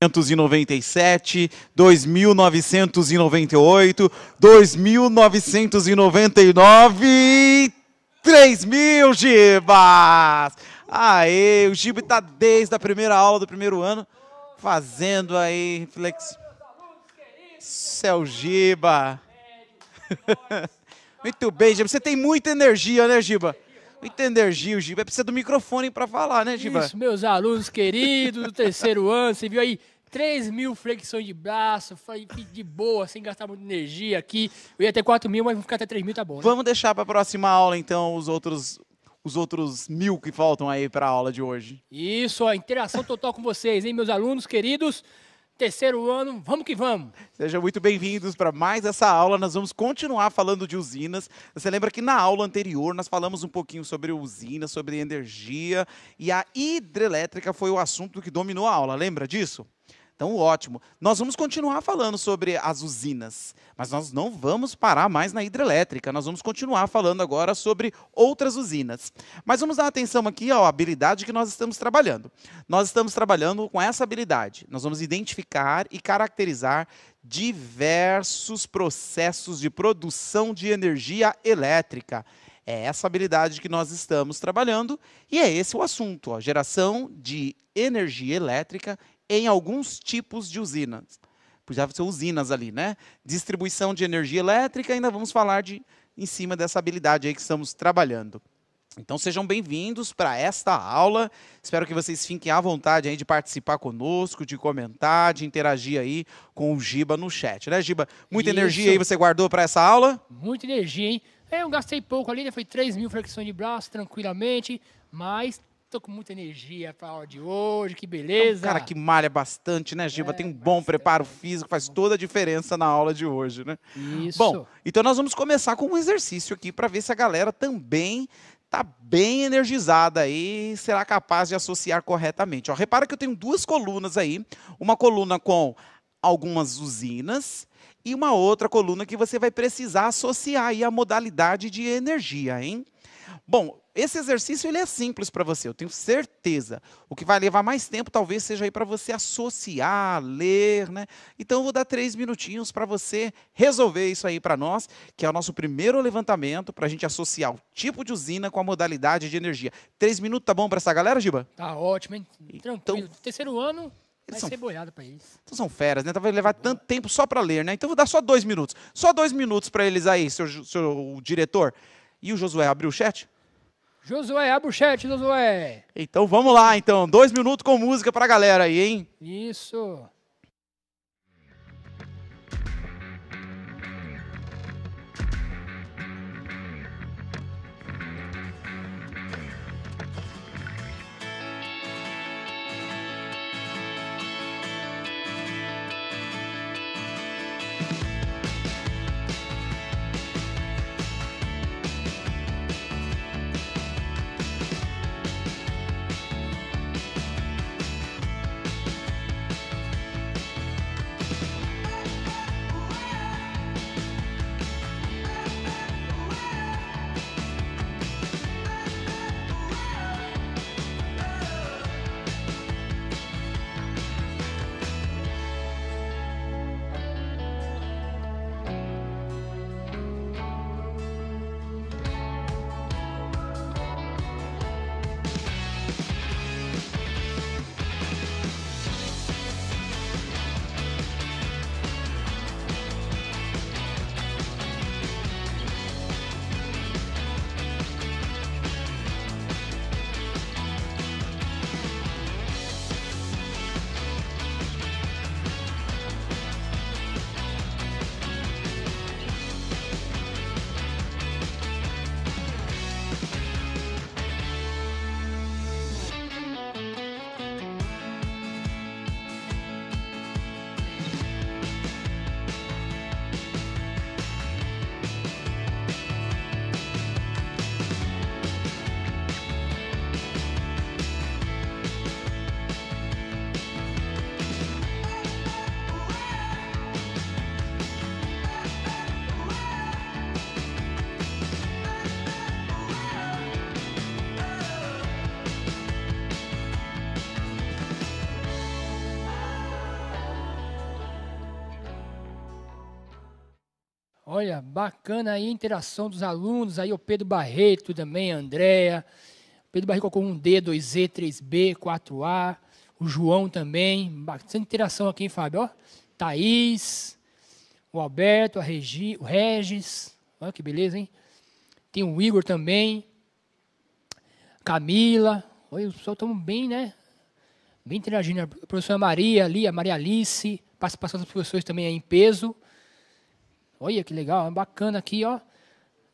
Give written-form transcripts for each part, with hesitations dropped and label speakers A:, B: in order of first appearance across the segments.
A: 1997, 2.998, 2.999, 3.000 Gibas! Aê, o Giba está desde a primeira aula do primeiro ano, fazendo aí flex. Céu Giba! Muito bem, Giba. Você tem muita energia, né, Giba? Muita energia, o Giba. Precisa do microfone para falar, né, Giba?
B: Isso, meus alunos queridos do terceiro ano, você viu aí 3.000 flexões de braço, foi de boa, sem gastar muita energia aqui. Eu ia ter 4.000, mas vou ficar até 3.000, tá bom, né?
A: Vamos deixar para a próxima aula, então, os outros 1.000 que faltam aí para a aula de hoje.
B: Isso, a interação total com vocês, hein, meus alunos queridos. Terceiro ano, vamos que vamos.
A: Sejam muito bem-vindos para mais essa aula. Nós vamos continuar falando de usinas. Você lembra que na aula anterior nós falamos um pouquinho sobre usinas, sobre energia, e a hidrelétrica foi o assunto que dominou a aula. Lembra disso? Então, ótimo. Nós vamos continuar falando sobre as usinas, mas nós não vamos parar mais na hidrelétrica. Nós vamos continuar falando agora sobre outras usinas. Mas vamos dar atenção aqui à habilidade que nós estamos trabalhando. Nós estamos trabalhando com essa habilidade. Nós vamos identificar e caracterizar diversos processos de produção de energia elétrica. É essa habilidade que nós estamos trabalhando e é esse o assunto, ó, geração de energia elétrica em alguns tipos de usinas. Podia ser usinas ali, né? Distribuição de energia elétrica, ainda vamos falar em cima dessa habilidade aí que estamos trabalhando. Então sejam bem-vindos para esta aula. Espero que vocês fiquem à vontade aí de participar conosco, de comentar, de interagir aí com o Giba no chat, né, Giba? Muita energia aí você guardou para essa aula?
B: Muita energia, hein? Eu gastei pouco ali, né? Foi 3.000 flexões de braço, tranquilamente, mas tô com muita energia para a aula de hoje, que beleza.
A: Cara que malha bastante, né, Giba? Tem um bom preparo físico, faz toda a diferença na aula de hoje, né?
B: Isso.
A: Bom, então nós vamos começar com um exercício aqui para ver se a galera também tá bem energizada aí, será capaz de associar corretamente. Ó, repara que eu tenho duas colunas aí, uma coluna com algumas usinas e uma outra coluna que você vai precisar associar aí a modalidade de energia, hein? Bom, esse exercício ele é simples para você, eu tenho certeza. O que vai levar mais tempo talvez seja aí para você associar, ler, né? Então eu vou dar 3 minutinhos para você resolver isso aí para nós, que é o nosso primeiro levantamento para a gente associar o tipo de usina com a modalidade de energia. 3 minutos tá bom para essa galera, Giba?
B: Tá ótimo, hein? Tranquilo.
A: Então,
B: terceiro ano vai ser boiado para eles.
A: Então são feras, né? Então vai levar tanto tempo só para ler, né? Então eu vou dar só 2 minutos. Só 2 minutos para eles aí, seu diretor. E o Josué abriu o chat?
B: Josué, abre o chat, Josué.
A: Então vamos lá, então. 2 minutos com música pra galera aí, hein?
B: Isso. Olha, bacana aí a interação dos alunos, aí o Pedro Barreto também, a Andréa. O Pedro Barreto colocou um D, 2E, 3B, 4A. O João também, bastante interação aqui, hein, Fábio? Ó, Thaís, o Alberto, o Regis. Olha que beleza, hein? Tem o Igor também. Camila. Olha, os pessoal estão bem, né? Bem interagindo. A professora Maria ali, a Maria Alice. Participação dos professores também aí em peso. Olha que legal, bacana aqui, ó.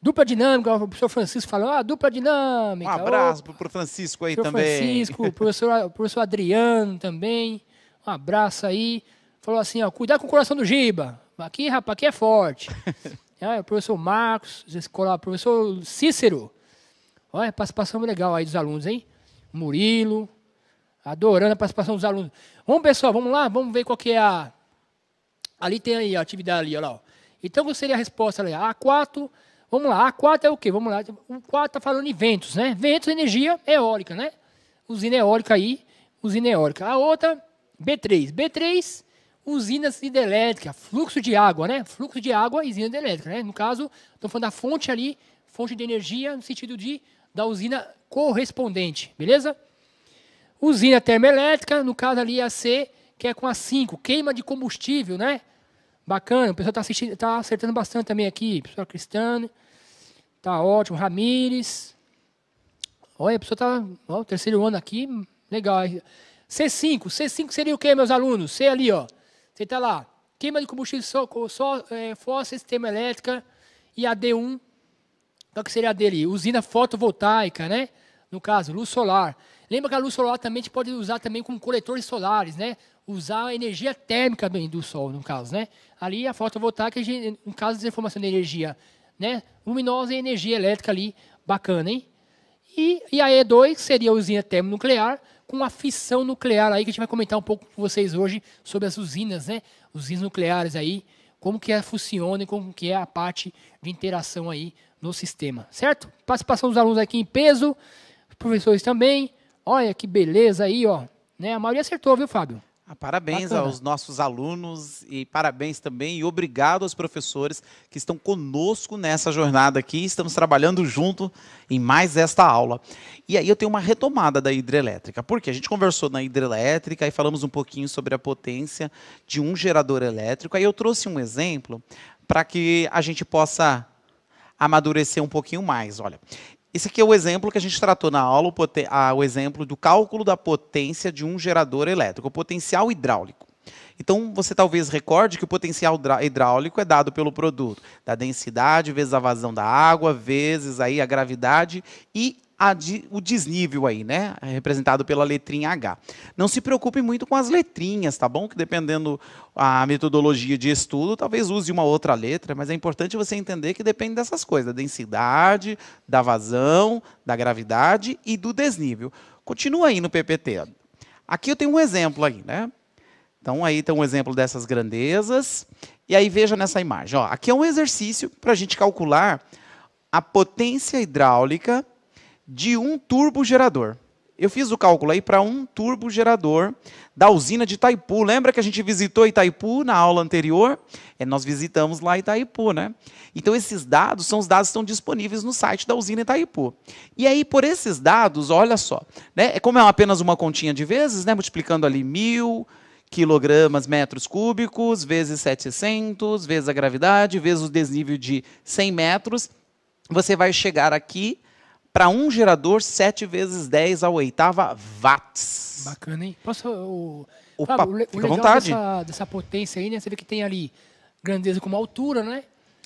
B: Dupla dinâmica, o professor Francisco falou, dupla dinâmica.
A: Um abraço para o Francisco aí também.
B: Francisco, o professor Adriano também. Um abraço aí. Falou assim, ó, cuidado com o coração do Giba. Aqui, rapaz, aqui é forte. O professor Marcos, o professor Cícero. Olha, participação legal aí dos alunos, hein? Murilo, adorando a participação dos alunos. Vamos, pessoal, vamos lá? Vamos ver qual que é a... Ali tem aí a atividade ali, olha lá. Ó. Então, qual seria a resposta ali? A4, vamos lá, A4 é o quê? Vamos lá, o 4 está falando em ventos, né? Ventos, energia eólica, né? Usina eólica aí, usina eólica. A outra, B3, usinas hidrelétricas, fluxo de água, né? Fluxo de água e usina hidrelétrica, né? No caso, estou falando da fonte ali, fonte de energia, no sentido da usina correspondente, beleza? Usina termoelétrica, no caso ali a C, que é com a 5, queima de combustível, né? Bacana, o pessoal está acertando bastante também aqui. O pessoal Cristiano, tá ótimo. Ramires. Olha, a pessoa está, ó, terceiro ano aqui, legal. C5 seria o quê, meus alunos? C ali, ó. Você está lá, queima de combustível fósseis, termoelétrica e a D1. Qual que seria a D ali? Usina fotovoltaica, né? No caso, luz solar. Lembra que a luz solar também a gente pode usar também como coletores solares, né? Usar a energia térmica do sol, no caso, né? Ali a fotovoltaica, no caso de transformação de energia, né? Luminosa e energia elétrica ali, bacana, hein? E a E2 seria a usina termonuclear com a fissão nuclear aí, que a gente vai comentar um pouco com vocês hoje sobre as usinas, né? Usinas nucleares aí, como que funciona e como que é a parte de interação aí no sistema, certo? Participação dos alunos aqui em peso, professores também. Olha que beleza aí, ó. Né? A maioria acertou, viu, Fábio?
A: Parabéns Bacana. Aos nossos alunos e parabéns também e obrigado aos professores que estão conosco nessa jornada aqui. Estamos trabalhando junto em mais esta aula. E aí eu tenho uma retomada da hidrelétrica, porque a gente conversou na hidrelétrica e falamos um pouquinho sobre a potência de um gerador elétrico. Aí eu trouxe um exemplo para que a gente possa amadurecer um pouquinho mais. Olha, esse aqui é o exemplo que a gente tratou na aula, o exemplo do cálculo da potência de um gerador elétrico, o potencial hidráulico. Então, você talvez recorde que o potencial hidráulico é dado pelo produto da densidade vezes a vazão da água, vezes aí a gravidade e o desnível aí, né? Representado pela letrinha H. Não se preocupe muito com as letrinhas, tá bom? Que dependendo a metodologia de estudo, talvez use uma outra letra, mas é importante você entender que depende dessas coisas, da densidade, da vazão, da gravidade e do desnível. Continua aí no PPT. Aqui eu tenho um exemplo aí, né? Então, aí tem um exemplo dessas grandezas. E aí, veja nessa imagem. Ó, aqui é um exercício para a gente calcular a potência hidráulica de um turbogerador. Eu fiz o cálculo aí para um turbogerador da usina de Itaipu. Lembra que a gente visitou Itaipu na aula anterior? Nós visitamos lá Itaipu, né? Então, esses dados são os dados que estão disponíveis no site da usina Itaipu. E aí, por esses dados, olha só, né? Como é apenas uma continha de vezes, né? Multiplicando ali 1000 quilogramas metros cúbicos, vezes 700, vezes a gravidade, vezes o desnível de 100 metros, você vai chegar aqui para um gerador 7 vezes 10 à oitava watts.
B: Bacana, hein? Posso...
A: Opa,
B: Fábio,
A: fica à vontade.
B: Dessa potência aí, né? Você vê que tem ali grandeza como altura, né?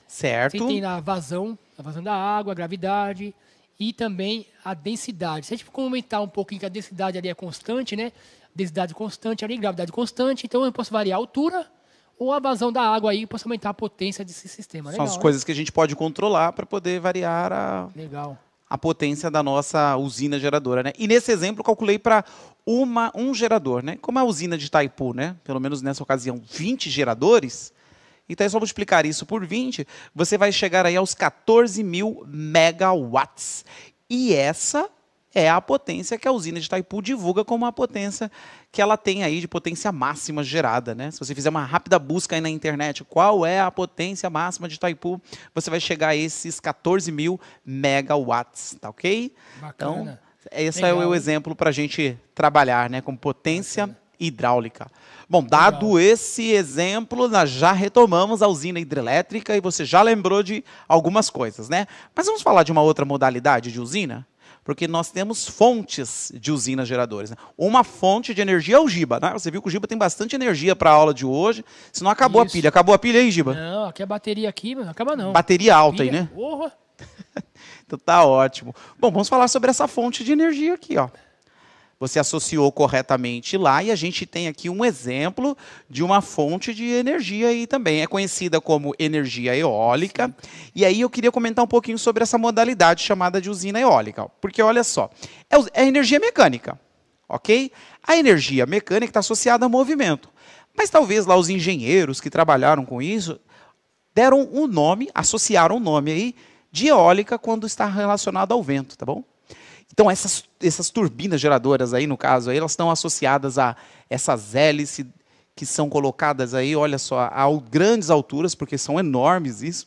A: Certo.
B: Você tem a vazão da água, a gravidade e também a densidade. Se a gente comentar um pouquinho que a densidade ali é constante, né? Densidade constante ali, gravidade constante, então eu posso variar a altura ou a vazão da água aí, posso aumentar a potência desse sistema. Legal,
A: são as coisas que a gente pode controlar para poder variar a potência da nossa usina geradora, né? E nesse exemplo, eu calculei para um gerador, né? Como a usina de Itaipu, né? Pelo menos nessa ocasião, 20 geradores. Então, é só multiplicar isso por 20, você vai chegar aí aos 14.000 megawatts. E essa é a potência que a usina de Itaipu divulga como a potência que ela tem aí de potência máxima gerada, né? Se você fizer uma rápida busca aí na internet, qual é a potência máxima de Itaipu, você vai chegar a esses 14 mil megawatts, tá ok?
B: Bacana.
A: Então, esse
B: Legal,
A: é o
B: hein?
A: exemplo para a gente trabalhar, né? Com potência hidráulica. Bom, dado esse exemplo, nós já retomamos a usina hidrelétrica e você já lembrou de algumas coisas, né? Mas vamos falar de uma outra modalidade de usina? Porque nós temos fontes de usinas geradoras. Né? Uma fonte de energia é o Giba. Né? Você viu que o Giba tem bastante energia para a aula de hoje. Se não acabou a pilha. Acabou a pilha aí, Giba?
B: Não, aqui a bateria aqui, não acaba não.
A: Bateria alta
B: pilha,
A: aí, né?
B: Porra.
A: Então tá ótimo. Bom, vamos falar sobre essa fonte de energia aqui, ó. Você associou corretamente lá e a gente tem aqui um exemplo de uma fonte de energia aí também. É conhecida como energia eólica. E aí eu queria comentar um pouquinho sobre essa modalidade chamada de usina eólica. Porque olha só, é energia mecânica, ok? A energia mecânica está associada a movimento. Mas talvez lá os engenheiros que trabalharam com isso deram um nome, associaram um nome aí de eólica quando está relacionado ao vento, tá bom? Então, essas turbinas geradoras aí, no caso, aí, elas estão associadas a essas hélices que são colocadas aí, olha só, a grandes alturas, porque são enormes isso.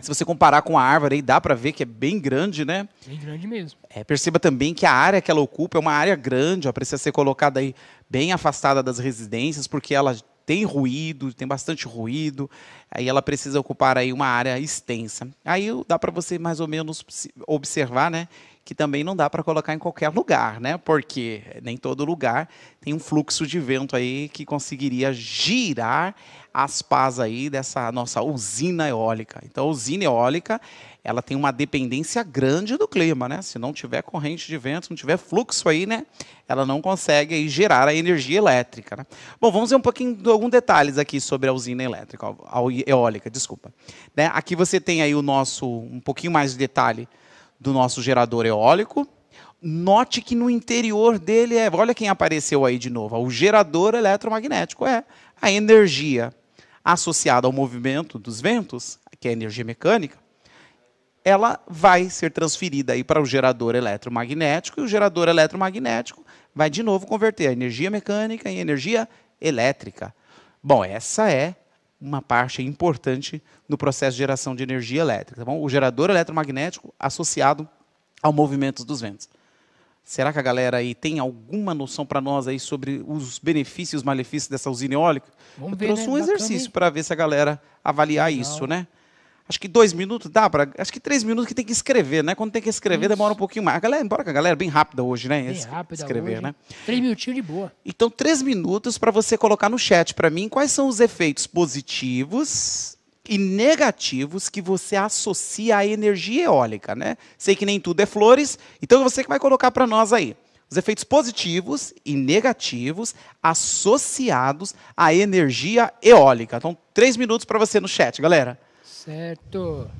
A: Se você comparar com a árvore, aí dá para ver que é bem grande, né?
B: Bem grande mesmo.
A: Perceba também que a área que ela ocupa é uma área grande, ó, precisa ser colocada aí bem afastada das residências, porque ela tem ruído, tem bastante ruído, aí ela precisa ocupar aí uma área extensa. Aí dá para você mais ou menos observar, né, que também não dá para colocar em qualquer lugar, né, porque nem todo lugar tem um fluxo de vento aí que conseguiria girar as pás aí dessa nossa usina eólica. Então, a usina eólica, ela tem uma dependência grande do clima, né? Se não tiver corrente de vento, não tiver fluxo aí, né? Ela não consegue aí gerar a energia elétrica, né? Bom, vamos ver um pouquinho de alguns detalhes aqui sobre a usina elétrica, a eólica, desculpa. Né? Aqui você tem aí um pouquinho mais de detalhe do nosso gerador eólico. Note que no interior dele olha quem apareceu aí de novo, o gerador eletromagnético, a energia associada ao movimento dos ventos, que é a energia mecânica, ela vai ser transferida aí para o gerador eletromagnético, e o gerador eletromagnético vai de novo converter a energia mecânica em energia elétrica. Bom, essa é uma parte importante no processo de geração de energia elétrica. Tá bom? O gerador eletromagnético associado ao movimento dos ventos. Será que a galera aí tem alguma noção para nós aí sobre os benefícios e os malefícios dessa usina eólica? Eu trouxe um exercício para ver se a galera avaliar isso, né? Acho que 2 minutos dá para... Acho que 3 minutos que tem que escrever, né? Quando tem que escrever, demora um pouquinho mais. Embora que a galera é bem rápida hoje, né?
B: Bem rápida
A: escrever,
B: hoje.
A: né?
B: 3 minutinhos de boa.
A: Então, 3 minutos para você colocar no chat para mim quais são os efeitos positivos e negativos que você associa à energia eólica, né? Sei que nem tudo é flores, então você que vai colocar para nós aí. Os efeitos positivos e negativos associados à energia eólica. Então, 3 minutos para você no chat, galera.
B: Certo.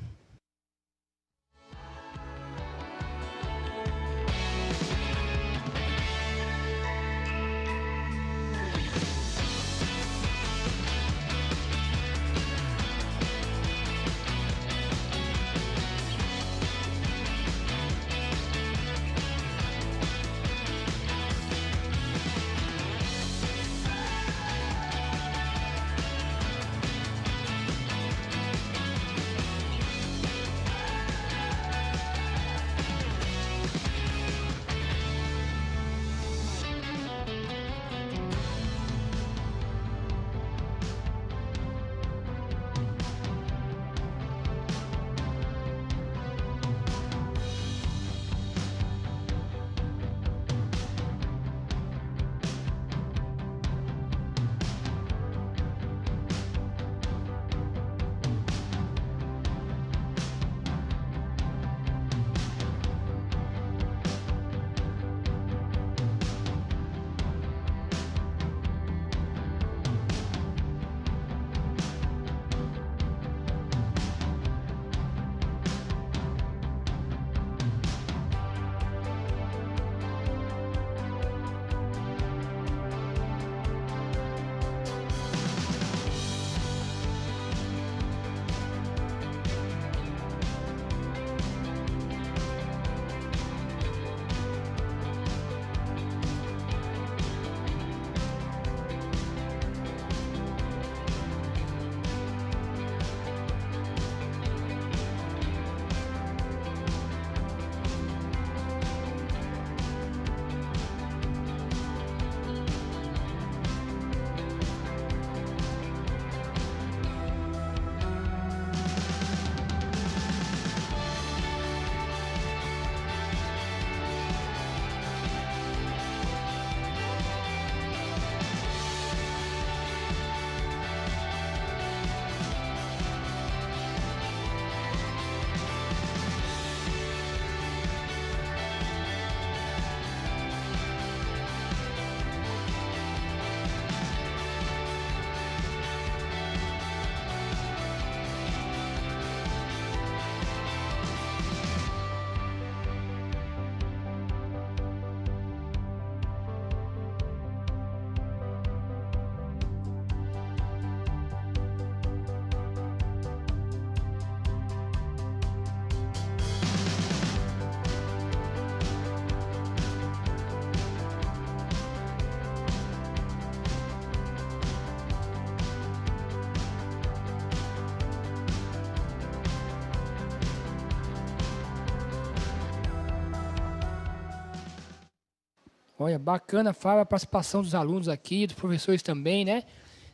B: Olha, bacana, Fábio, a participação dos alunos aqui, dos professores também, né?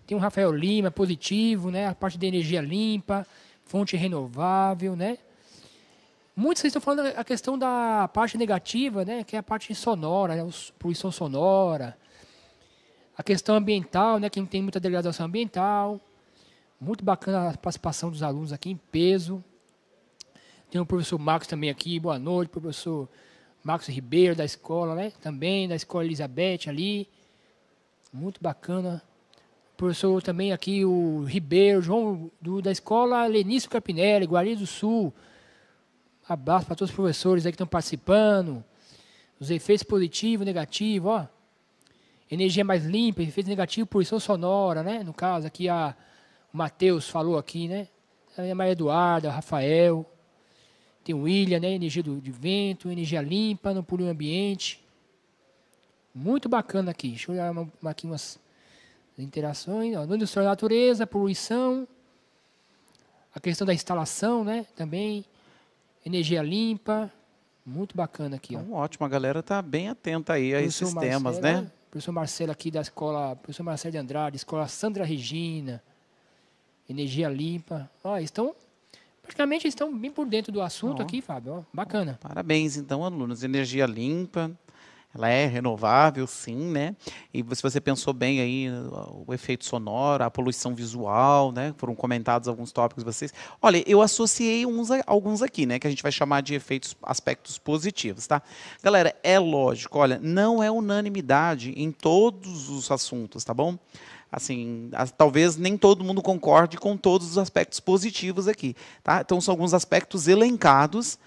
B: Tem o Rafael Lima, positivo, né? A parte de energia limpa, fonte renovável, né? Muitos vocês estão falando a questão da parte negativa, né? Que é a parte sonora, né? Poluição sonora. A questão ambiental, né? Quem tem muita degradação ambiental. Muito bacana a participação dos alunos aqui em peso. Tem o professor Marcos também aqui, boa noite, professor Marcos Ribeiro da escola, né? Também da escola Elizabeth ali. Muito bacana. O professor também aqui, o Ribeiro, João, da escola Lenício Capinelli, Guarani do Sul. Abraço para todos os professores aí que estão participando. Os efeitos positivo, negativo, ó. Energia mais limpa, efeito negativo, poluição sonora, né? No caso, aqui o Matheus falou aqui, né? A Maria Eduarda, o Rafael. Tem o William, né? Energia de vento, energia limpa, não polui o ambiente. Muito bacana aqui. Deixa eu olhar aqui umas interações. Ó, no industrial da natureza, poluição. A questão da instalação, né? Também. Energia limpa. Muito bacana aqui, ó.
A: Então, ótimo, a galera tá bem atenta aí a esses temas, né?
B: Professor Marcelo aqui da escola, professor Marcelo de Andrade, escola Sandra Regina. Energia limpa. Ó, praticamente estão bem por dentro do assunto aqui, Fábio. Ó, bacana.
A: Parabéns, então, alunos. Energia limpa, ela é renovável, sim, né? E se você pensou bem aí, o efeito sonoro, a poluição visual, né? Foram comentados alguns tópicos de vocês. Olha, eu associei alguns aqui, né? Que a gente vai chamar de aspectos positivos, tá? Galera, é lógico, olha, não é unanimidade em todos os assuntos, tá bom? Assim, talvez nem todo mundo concorde com todos os aspectos positivos aqui, tá? Então, são alguns aspectos elencados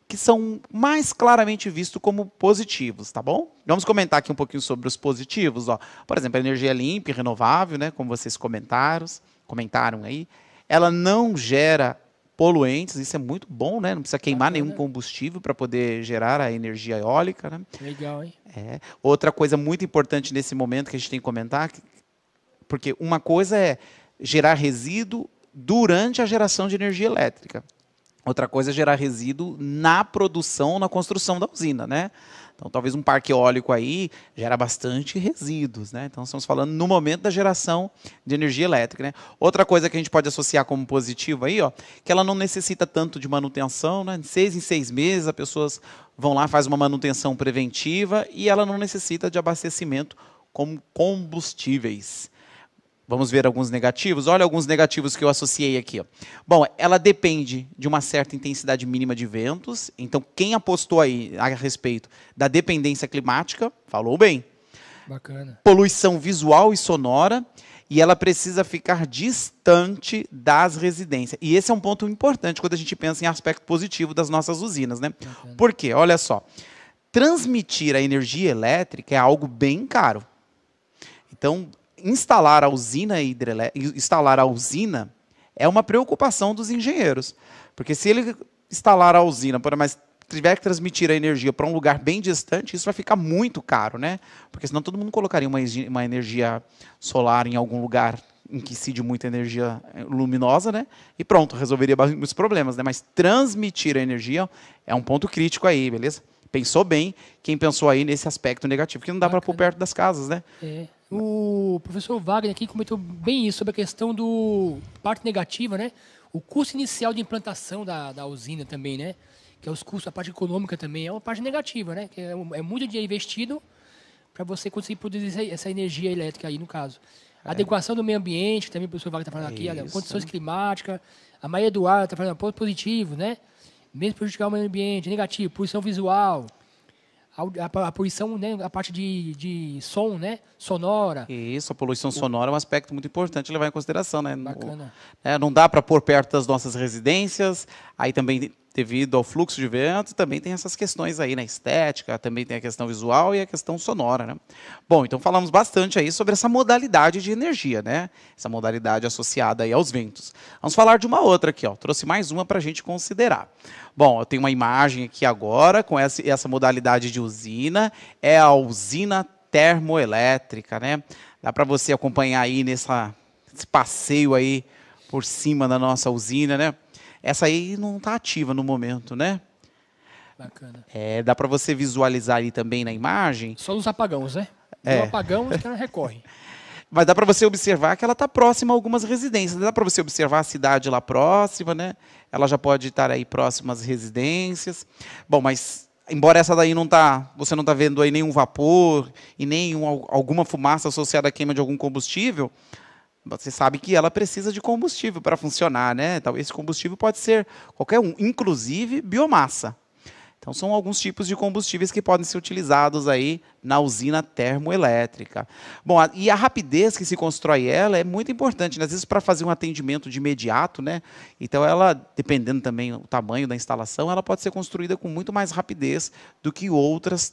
A: que são mais claramente vistos como positivos, tá bom? Vamos comentar aqui um pouquinho sobre os positivos, ó. Por exemplo, a energia limpa e renovável, né? Como vocês comentaram aí, ela não gera poluentes, isso é muito bom, né? Não precisa queimar nenhum combustível para poder gerar a energia eólica, né?
B: Legal, hein?
A: Outra coisa muito importante nesse momento que a gente tem que comentar, porque uma coisa é gerar resíduo durante a geração de energia elétrica. Outra coisa é gerar resíduo na produção, na construção da usina, né? Então, talvez um parque eólico aí gera bastante resíduos, né? Então, estamos falando no momento da geração de energia elétrica, né? Outra coisa que a gente pode associar como positivo aí, ó, que ela não necessita tanto de manutenção, né? De 6 em 6 meses, as pessoas vão lá, faz uma manutenção preventiva e ela não necessita de abastecimento como combustíveis. Vamos ver alguns negativos? Olha alguns negativos que eu associei aqui, ó. Bom, ela depende de uma certa intensidade mínima de ventos. Então, quem apostou aí a respeito da dependência climática, falou bem.
B: Bacana.
A: Poluição visual e sonora. E ela precisa ficar distante das residências. E esse é um ponto importante quando a gente pensa em aspecto positivo das nossas usinas, né?
B: Bacana.
A: Por quê? Olha só. Transmitir a energia elétrica é algo bem caro. Então, instalar a usina é uma preocupação dos engenheiros. Porque se ele instalar a usina, mas tiver que transmitir a energia para um lugar bem distante, isso vai ficar muito caro, né? Porque senão todo mundo colocaria uma energia solar em algum lugar em que incide muita energia luminosa, né? E pronto, resolveria muitos problemas, né? Mas transmitir a energia é um ponto crítico aí, beleza? Pensou bem quem pensou aí nesse aspecto negativo, que não dá para pôr perto das casas, né?
B: O professor Wagner aqui comentou bem isso, sobre a questão do parte negativa, né? O custo inicial de implantação da usina também, né? Que é os custos, a parte econômica também é uma parte negativa, né? Que é muito dinheiro investido para você conseguir produzir essa energia elétrica aí, no caso. A adequação do meio ambiente, também o professor Wagner está falando aqui, olha, condições climáticas. A Maria Eduarda está falando ponto positivo, né? Mesmo prejudicar o meio ambiente, negativo, poluição visual. A poluição, né, a parte de som, né, sonora.
A: Isso, a poluição sonora é um aspecto muito importante levar em consideração, né?
B: Bacana.
A: Não dá para pôr perto das nossas residências, aí também devido ao fluxo de vento, também tem essas questões aí na estética, também tem a questão visual e a questão sonora, né? Bom, então falamos bastante aí sobre essa modalidade de energia, né? Essa modalidade associada aí aos ventos. Vamos falar de uma outra aqui, ó. Trouxe mais uma para a gente considerar. Bom, eu tenho uma imagem aqui agora com essa modalidade de usina, é a usina termoelétrica, né? Dá para você acompanhar aí nesse passeio aí por cima da nossa usina, né? Essa aí não está ativa no momento, né?
B: Bacana.
A: Dá para você visualizar ali também na imagem.
B: Só os apagões, né? O apagão, os caras recorrem.
A: Mas dá para você observar que ela está próxima a algumas residências. Dá para você observar a cidade lá próxima, né? Ela já pode estar aí próxima às residências. Bom, mas embora essa daí você não está vendo aí nenhum vapor e nem alguma fumaça associada à queima de algum combustível, você sabe que ela precisa de combustível para funcionar, né? Então, esse combustível pode ser qualquer um, inclusive biomassa. Então, são alguns tipos de combustíveis que podem ser utilizados aí na usina termoelétrica. Bom, e a rapidez que se constrói ela é muito importante, né? Às vezes, para fazer um atendimento de imediato, né? Então, ela, dependendo também do tamanho da instalação, ela pode ser construída com muito mais rapidez do que outras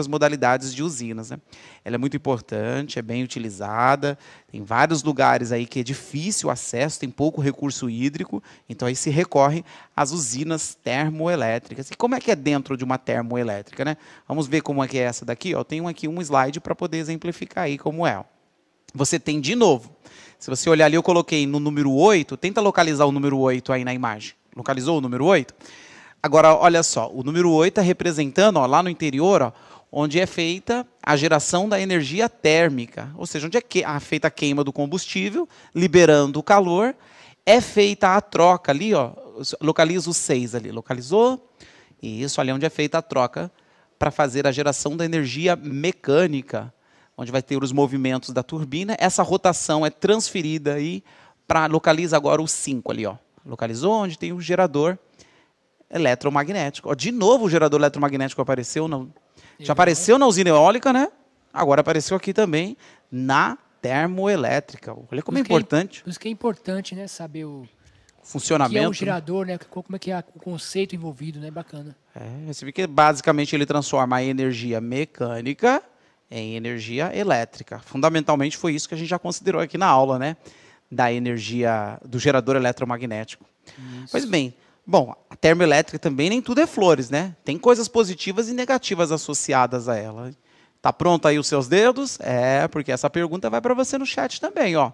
A: modalidades de usinas, né? Ela é muito importante, é bem utilizada, tem vários lugares aí que é difícil o acesso, tem pouco recurso hídrico, então aí se recorre às usinas termoelétricas. E como é que é dentro de uma termoelétrica, né? Vamos ver como é que é essa daqui, ó. Tenho aqui um slide para poder exemplificar aí como é. Você tem de novo, se você olhar ali, eu coloquei no número 8, tenta localizar o número 8 aí na imagem. Localizou o número 8? Agora, olha só, o número 8 está representando, ó, lá no interior, ó, onde é feita a geração da energia térmica, ou seja, onde é feita a queima do combustível, liberando o calor, é feita a troca ali, ó, localiza o 6 ali, localizou? Isso, ali onde é feita a troca para fazer a geração da energia mecânica, onde vai ter os movimentos da turbina, essa rotação é transferida aí para, localiza agora o 5 ali, ó, localizou onde tem o gerador eletromagnético. Ó, de novo o gerador eletromagnético apareceu, não? Já apareceu na usina eólica, né? Agora apareceu aqui também na termoelétrica. Olha como é importante.
B: Por isso que é importante, né? Saber o
A: funcionamento.
B: que é o gerador, né? Como é que é o conceito envolvido, né? Bacana.
A: Você vê que basicamente ele transforma a energia mecânica em energia elétrica. Fundamentalmente foi isso que a gente já considerou aqui na aula, né? Da energia do gerador eletromagnético. Isso. Pois bem, bom, a termoelétrica também nem tudo é flores, né? Tem coisas positivas e negativas associadas a ela. Tá pronto aí os seus dedos? Porque essa pergunta vai para você no chat também, ó.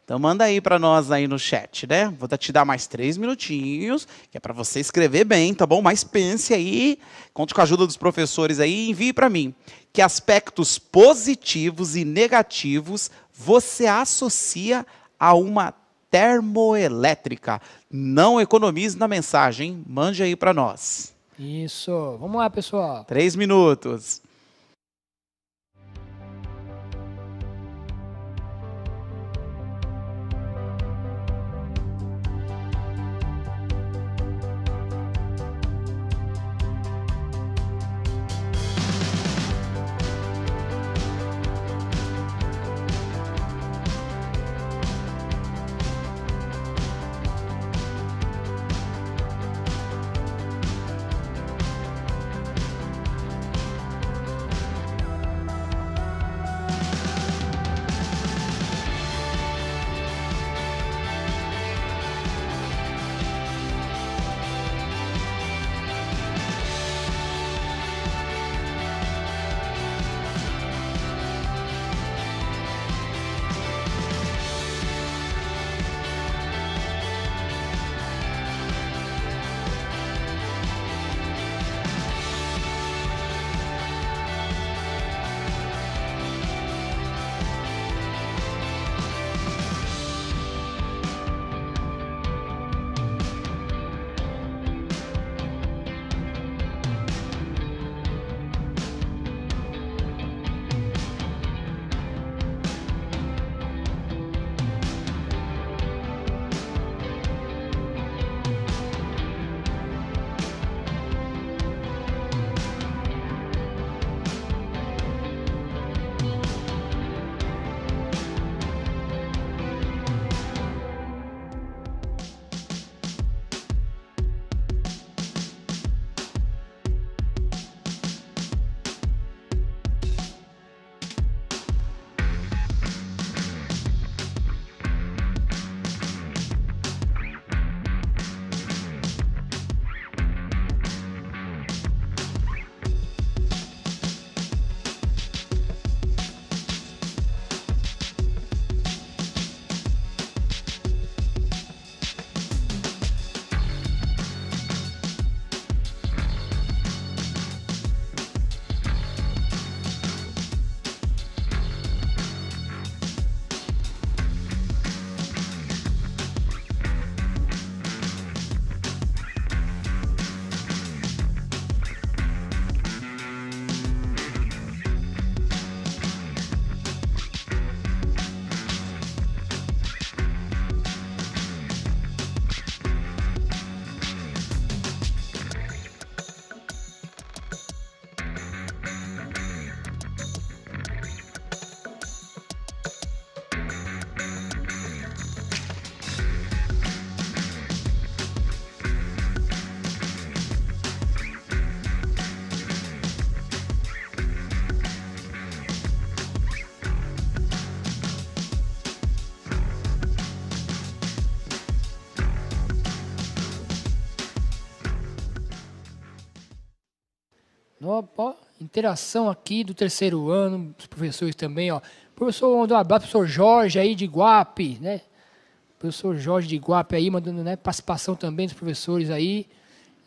A: Então manda aí para nós aí no chat, né? Vou te dar mais 3 minutinhos, que é para você escrever bem, tá bom? Mas pense aí, conte com a ajuda dos professores aí e envie para mim. Que aspectos positivos e negativos você associa a uma termoelétrica? Não economize na mensagem, hein? Mande aí para nós.
B: Isso. Vamos lá, pessoal.
A: 3 minutos.
B: Ó, interação aqui do terceiro ano, os professores também, ó. Professor, mandou um abraço, professor Jorge aí de Iguape, né? Professor Jorge de Iguape aí, mandando, né, participação também dos professores aí,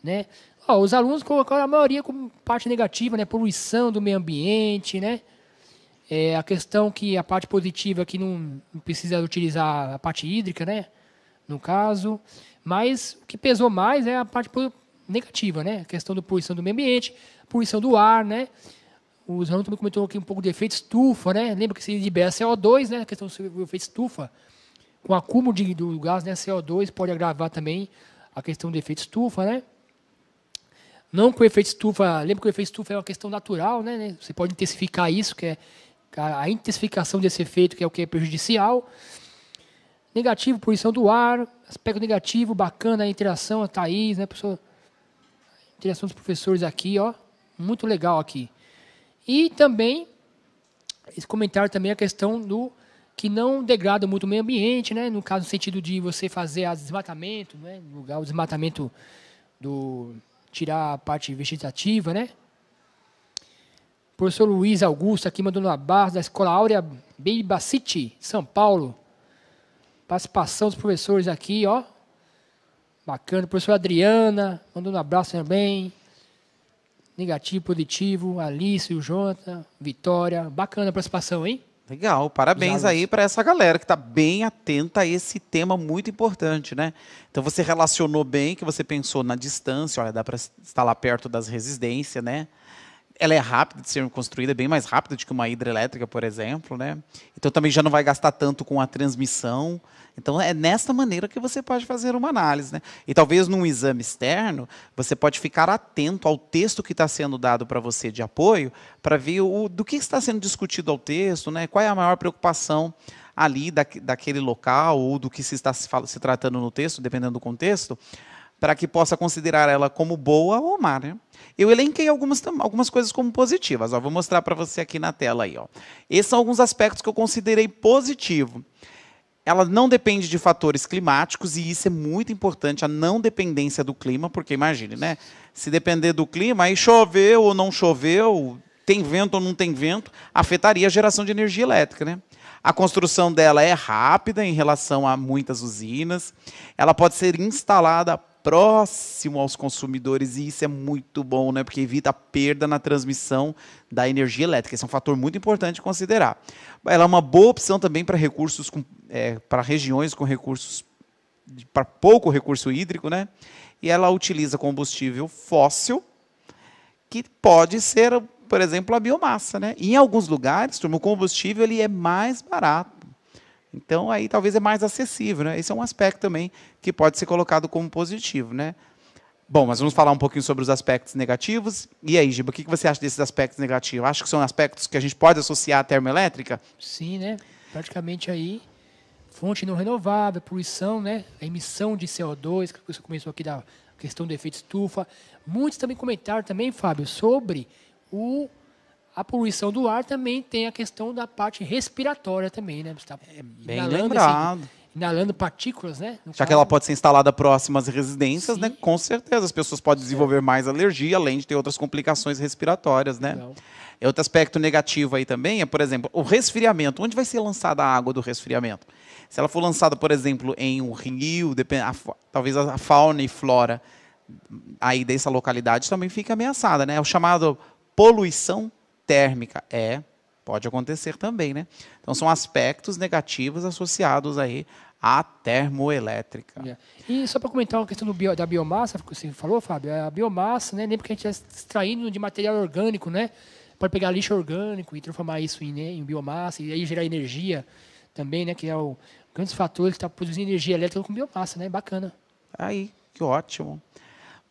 B: né? Ó, os alunos colocaram a maioria como parte negativa, né? Poluição do meio ambiente, né? A questão que a parte positiva que não precisa utilizar a parte hídrica, né? No caso. Mas o que pesou mais é a parte negativa, né? A questão da poluição do meio ambiente, poluição do ar, né? Os alunos também comentou aqui um pouco de efeito estufa, né? Lembra que se libera CO2, né? A questão do efeito estufa. Com o acúmulo do gás, né? CO2 pode agravar também a questão do efeito estufa, né? Não que o efeito estufa... Lembra que o efeito estufa é uma questão natural, né? Você pode intensificar isso, que é a intensificação desse efeito, que é o que é prejudicial. Negativo, poluição do ar. Aspecto negativo, bacana a interação, a Thaís, né? Interação dos professores aqui, ó. Muito legal aqui. E também, esse comentário também a questão do que não degrada muito o meio ambiente, né? No caso, no sentido de você fazer o desmatamento, né? O desmatamento tirar a parte vegetativa, né? O professor Luiz Augusto aqui mandando um abraço da Escola Áurea Bacity, São Paulo. Participação dos professores aqui, ó. Bacana. Professora Adriana, mandando um abraço também. Negativo, positivo, Alice, o Jonathan, Vitória. Bacana a participação, hein?
A: Legal, parabéns aí para essa galera que está bem atenta a esse tema muito importante, né? Então você relacionou bem, que você pensou na distância, olha, dá para instalar perto das residências, né? Ela é rápida de ser construída, bem mais rápida do que uma hidrelétrica, por exemplo, né? Então também já não vai gastar tanto com a transmissão. Então é nesta maneira que você pode fazer uma análise, né? E talvez num exame externo, você pode ficar atento ao texto que está sendo dado para você de apoio, para ver do que está sendo discutido ao texto, né? Qual é a maior preocupação ali daquele local, ou do que se está se tratando no texto, dependendo do contexto, para que possa considerar ela como boa ou má, né? Eu elenquei algumas coisas como positivas. Ó, vou mostrar para você aqui na tela. Aí, ó. Esses são alguns aspectos que eu considerei positivo. Ela não depende de fatores climáticos, e isso é muito importante, a não dependência do clima, porque imagine, né? Se depender do clima, aí choveu ou não choveu, tem vento ou não tem vento, afetaria a geração de energia elétrica, né? A construção dela é rápida em relação a muitas usinas. Ela pode ser instalada próximo aos consumidores, e isso é muito bom, né? Porque evita a perda na transmissão da energia elétrica. Esse é um fator muito importante de considerar. Ela é uma boa opção também para recursos, para regiões com recursos, para pouco recurso hídrico, né? E ela utiliza combustível fóssil, que pode ser, por exemplo, a biomassa, né? E em alguns lugares, turma, o combustível ele é mais barato. Então, aí talvez é mais acessível, né? Esse é um aspecto também que pode ser colocado como positivo, né? Bom, mas vamos falar um pouquinho sobre os aspectos negativos. E aí, Giba, o que você acha desses aspectos negativos? Acho que são aspectos que a gente pode associar à termoelétrica?
B: Sim, né? Praticamente aí, fonte não renovável, poluição, né? A emissão de CO2, que você começou aqui da questão do efeito estufa. Muitos também comentaram também, Fábio, sobre a poluição do ar. Também tem a questão da parte respiratória também, né? Você tá
A: bem lembrado.
B: Inalando partículas, né?
A: Já que ela pode ser instalada próxima às residências, né? Com certeza as pessoas podem desenvolver mais alergia, além de ter outras complicações respiratórias, né? Legal. Outro aspecto negativo aí também é, por exemplo, o resfriamento. Onde vai ser lançada a água do resfriamento? Se ela for lançada, por exemplo, em um rio, talvez a fauna e flora aí dessa localidade também fica ameaçada, né? É o chamado poluição térmica. Pode acontecer também, né? Então, são aspectos negativos associados aí à termoelétrica.
B: E só para comentar uma questão da biomassa, que você falou, Fábio, a biomassa, né? Lembra que a gente está extraindo de material orgânico, né? Pode pegar lixo orgânico e transformar isso em biomassa, e aí gerar energia também, né? Que é o grande fator que está produzindo energia elétrica com biomassa, né? Bacana.
A: Aí, que ótimo.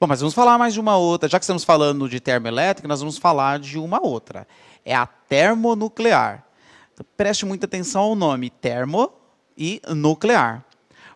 A: Bom, mas vamos falar mais de uma outra. Já que estamos falando de termoelétrica, nós vamos falar de uma outra. É a termonuclear. Então, preste muita atenção ao nome, termo e nuclear.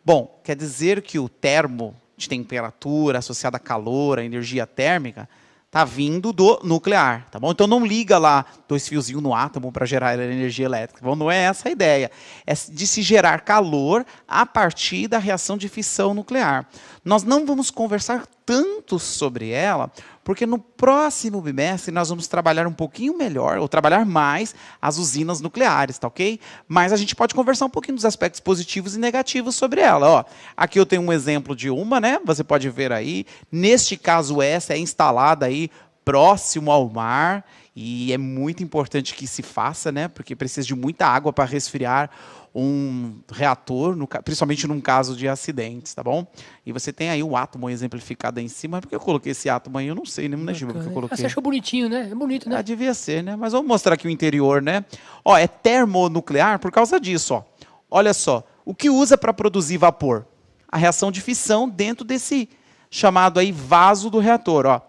A: Bom, quer dizer que o termo de temperatura associado a calor, a energia térmica, está vindo do nuclear, tá bom? Então não liga lá 2 fiozinhos no átomo para gerar energia elétrica. Bom, não é essa a ideia. É de se gerar calor a partir da reação de fissão nuclear. Nós não vamos conversar tanto sobre ela, Porque no próximo bimestre nós vamos trabalhar um pouquinho melhor, ou trabalhar mais as usinas nucleares, tá ok? Mas a gente pode conversar um pouquinho dos aspectos positivos e negativos sobre ela. Ó, aqui eu tenho um exemplo de uma, né? Você pode ver aí. Neste caso, essa é instalada aí próximo ao mar, e é muito importante que se faça, né? Porque precisa de muita água para resfriar um reator, principalmente num caso de acidentes, tá bom? E você tem aí o átomo exemplificado aí em cima. Por que eu coloquei esse átomo aí? Eu não sei, né, Giba, porque eu coloquei.
B: Você achou bonitinho, né? É bonito, né?
A: Ah, devia ser, né? Mas vamos mostrar aqui o interior, né? Ó, é termonuclear por causa disso, ó. Olha só, o que usa para produzir vapor? A reação de fissão dentro desse chamado aí vaso do reator, ó.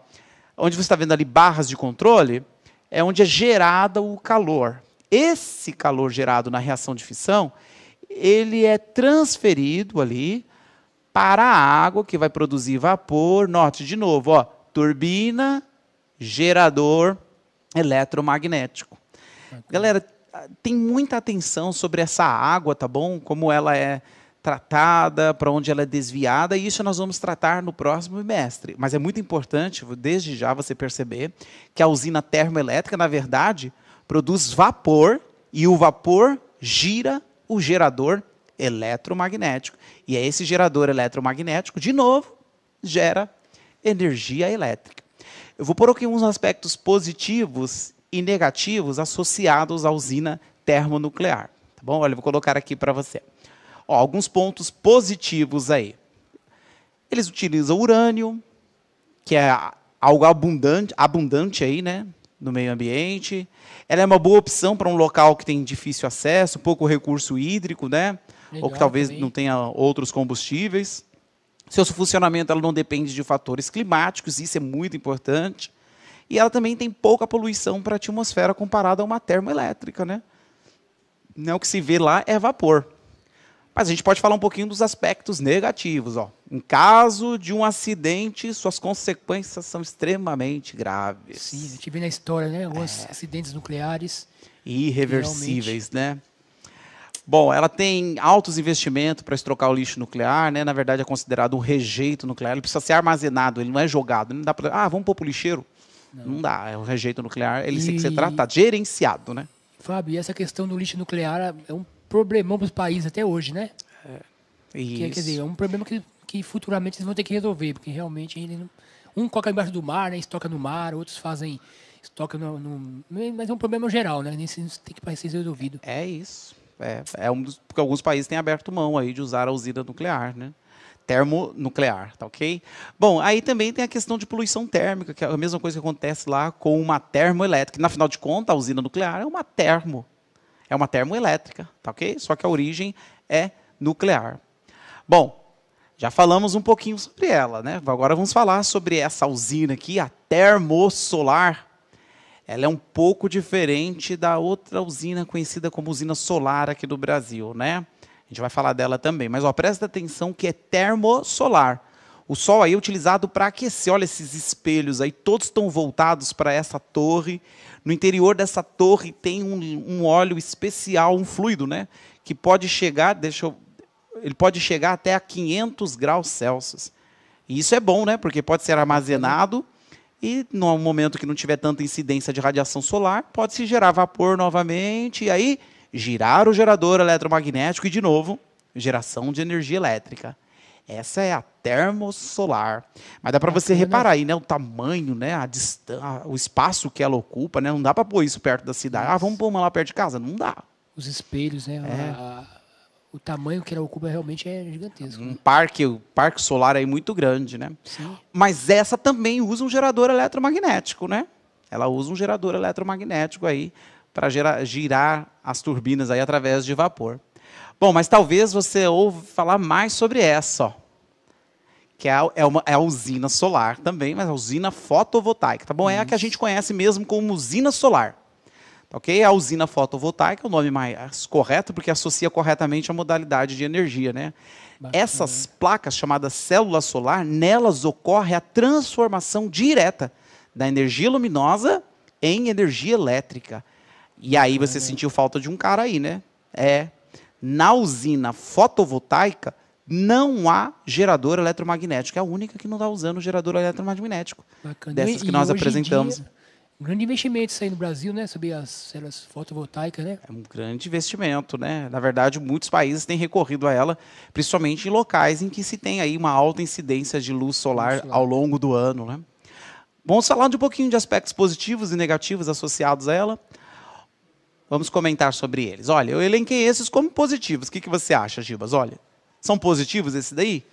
A: Onde você está vendo ali barras de controle, é onde é gerado o calor. Esse calor gerado na reação de fissão, ele é transferido ali para a água que vai produzir vapor. Note de novo, ó, turbina, gerador eletromagnético. Galera, tem muita atenção sobre essa água, tá bom? Como ela é tratada, para onde ela é desviada, e isso nós vamos tratar no próximo bimestre. Mas é muito importante, desde já, você perceber que a usina termoelétrica, na verdade, produz vapor, e o vapor gira o gerador eletromagnético. E é esse gerador eletromagnético, de novo, gera energia elétrica. Eu vou pôr aqui uns aspectos positivos e negativos associados à usina termonuclear. Tá bom? Olha, eu vou colocar aqui para você. Ó, alguns pontos positivos aí. Eles utilizam urânio, que é algo abundante aí, né, no meio ambiente. Ela é uma boa opção para um local que tem difícil acesso, pouco recurso hídrico, né? Legal, ou que talvez também não tenha outros combustíveis. Seu funcionamento ela não depende de fatores climáticos, isso é muito importante. E ela também tem pouca poluição para a atmosfera comparada a uma termoelétrica, né? Não, o que se vê lá é vapor. Mas a gente pode falar um pouquinho dos aspectos negativos. Ó. Em caso de um acidente, suas consequências são extremamente graves.
B: Sim, a gente vê na história, né? Alguns acidentes nucleares.
A: Irreversíveis, né? Bom, ela tem altos investimentos para estocar o lixo nuclear, né? Na verdade, é considerado um rejeito nuclear. Ele precisa ser armazenado, ele não é jogado. Não dá para, vamos pôr para o lixeiro? Não dá, é um rejeito nuclear, ele tem que ser tratado, gerenciado, né?
B: Fábio, e essa questão do lixo nuclear é um problemão para os países até hoje, né?
A: Isso.
B: Quer dizer, é um problema que futuramente eles vão ter que resolver, porque realmente ele não, um coloca embaixo do mar, né? Estoca no mar, outros fazem, estoca mas é um problema geral, né? Isso tem que ser resolvido.
A: É isso. Porque alguns países têm aberto mão aí de usar a usina nuclear, né? Termonuclear, tá ok? Bom, aí também tem a questão de poluição térmica, que é a mesma coisa que acontece lá com uma termoelétrica. Na final de contas, a usina nuclear é uma termoelétrica, tá ok? Só que a origem é nuclear. Bom, já falamos um pouquinho sobre ela, né? Agora vamos falar sobre essa usina aqui, a termosolar. Ela é um pouco diferente da outra usina conhecida como usina solar aqui do Brasil, né? A gente vai falar dela também, mas ó, presta atenção que é termosolar. O sol aí é utilizado para aquecer. Olha esses espelhos aí, todos estão voltados para essa torre. No interior dessa torre tem um óleo especial, um fluido, né? Que pode chegar, ele pode chegar até a 500 graus Celsius. E isso é bom, né? Porque pode ser armazenado e no momento que não tiver tanta incidência de radiação solar, pode-se gerar vapor novamente e aí girar o gerador eletromagnético e, de novo, geração de energia elétrica. Essa é a termosolar. Mas dá para você reparar aí, né, o tamanho, né, a distância, o espaço que ela ocupa, né? Não dá para pôr isso perto da cidade. Vamos pôr uma lá perto de casa? Não dá.
B: Os espelhos, né? O tamanho que ela ocupa realmente é gigantesco.
A: Um parque solar aí muito grande, né?
B: Sim.
A: Mas essa também usa um gerador eletromagnético, né? Ela usa um gerador eletromagnético aí para girar as turbinas aí através de vapor. Bom, mas talvez você ouça falar mais sobre essa, ó, que é a usina solar também, mas a usina fotovoltaica, tá bom? É a que a gente conhece mesmo como usina solar. Tá ok? A usina fotovoltaica é o nome mais correto, porque associa corretamente a modalidade de energia, né? Bacana. Essas placas chamadas célula solar, nelas ocorre a transformação direta da energia luminosa em energia elétrica. E aí você sentiu falta de um cara aí, né? Na usina fotovoltaica não há gerador eletromagnético. É a única que não está usando o gerador eletromagnético.
B: Bacana.
A: Dessas que nós
B: hoje em
A: apresentamos.
B: dia, um grande investimento isso aí no Brasil, né? Sobre as células fotovoltaicas, né?
A: É um grande investimento, né? Na verdade, muitos países têm recorrido a ela, principalmente em locais em que se tem aí uma alta incidência de luz solar ao longo do ano, né? Vamos falar de um pouquinho de aspectos positivos e negativos associados a ela. Vamos comentar sobre eles. Olha, eu elenquei esses como positivos. O que você acha, Gibas? Olha, são positivos esses daí?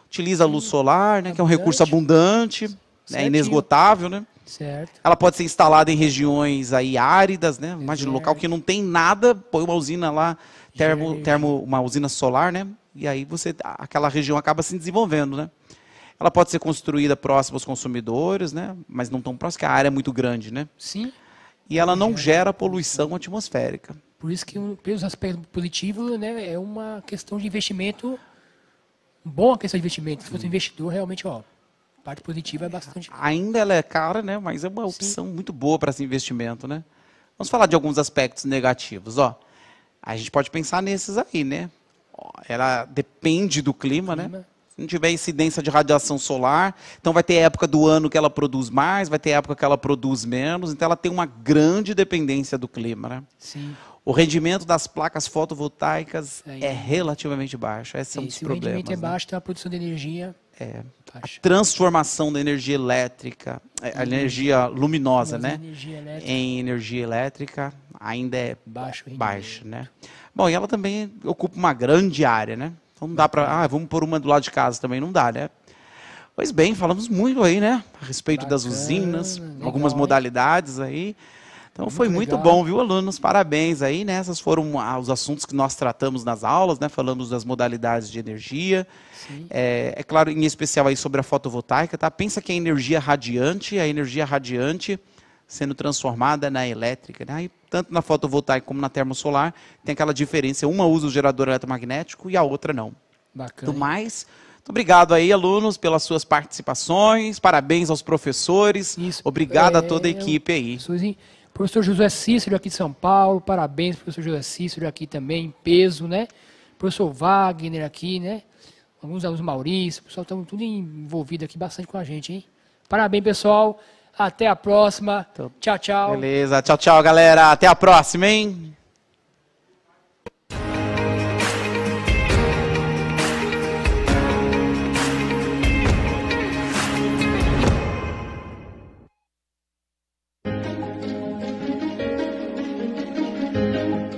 A: Utiliza a luz solar, né? Que é um recurso abundante, né, inesgotável, né?
B: Certo.
A: Ela pode ser instalada em regiões aí áridas, né? Imagina, local que não tem nada, põe uma usina lá, uma usina solar, né? E aí aquela região acaba se desenvolvendo, né? Ela pode ser construída próxima aos consumidores, né? Mas não tão próxima, porque a área é muito grande, né?
B: Sim.
A: E ela não gera poluição atmosférica.
B: Por isso que, pelos aspectos positivos, né, é uma questão de investimento, boa questão de investimento. Se fosse um investidor, realmente, ó, a parte positiva é bastante.
A: Ainda ela é cara, né? Mas é uma opção muito boa para esse investimento, né? Vamos falar de alguns aspectos negativos, ó. A gente pode pensar nesses aí, né? Ó, ela depende do clima, né? Se não tiver incidência de radiação solar, então vai ter época do ano que ela produz mais, vai ter época que ela produz menos, então ela tem uma grande dependência do clima, né?
B: Sim.
A: O rendimento das placas fotovoltaicas é relativamente baixo. Esses são os problemas. Se o rendimento
B: é baixo, então a produção de energia
A: a transformação da energia elétrica, a energia luminosa, né? Em energia elétrica ainda é baixa, né? Bom, e ela também ocupa uma grande área, né? Então não dá para, vamos pôr uma do lado de casa também, não dá, né? Pois bem, falamos muito aí, né? A respeito das usinas, algumas modalidades aí. Então foi muito bom, viu, alunos? Parabéns aí, né? Esses foram os assuntos que nós tratamos nas aulas, né? Falamos das modalidades de energia. É claro, em especial aí sobre a fotovoltaica, tá? Pensa que a energia radiante sendo transformada na elétrica, né? E tanto na fotovoltaica como na termosolar, tem aquela diferença. Uma usa o gerador eletromagnético e a outra não.
B: Bacana.
A: Do mais, muito obrigado aí, alunos, pelas suas participações. Parabéns aos professores.
B: Isso.
A: Obrigado a toda a equipe aí.
B: Professor José Cícero aqui de São Paulo, parabéns, professor José Cícero aqui também, em peso, né? Professor Wagner aqui, né? Alguns alunos, Maurício, o pessoal estão tudo envolvido aqui bastante com a gente, hein? Parabéns, pessoal. Até a próxima. Tchau, tchau.
A: Beleza, tchau, tchau, galera. Até a próxima, hein?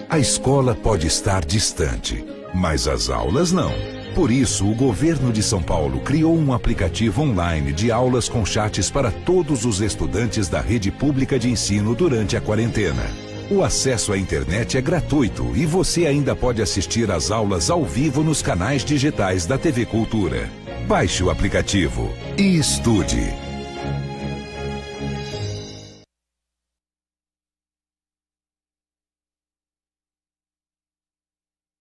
C: A escola pode estar distante, mas as aulas não. Por isso, o governo de São Paulo criou um aplicativo online de aulas com chats para todos os estudantes da rede pública de ensino durante a quarentena. O acesso à internet é gratuito e você ainda pode assistir às aulas ao vivo nos canais digitais da TV Cultura. Baixe o aplicativo e estude.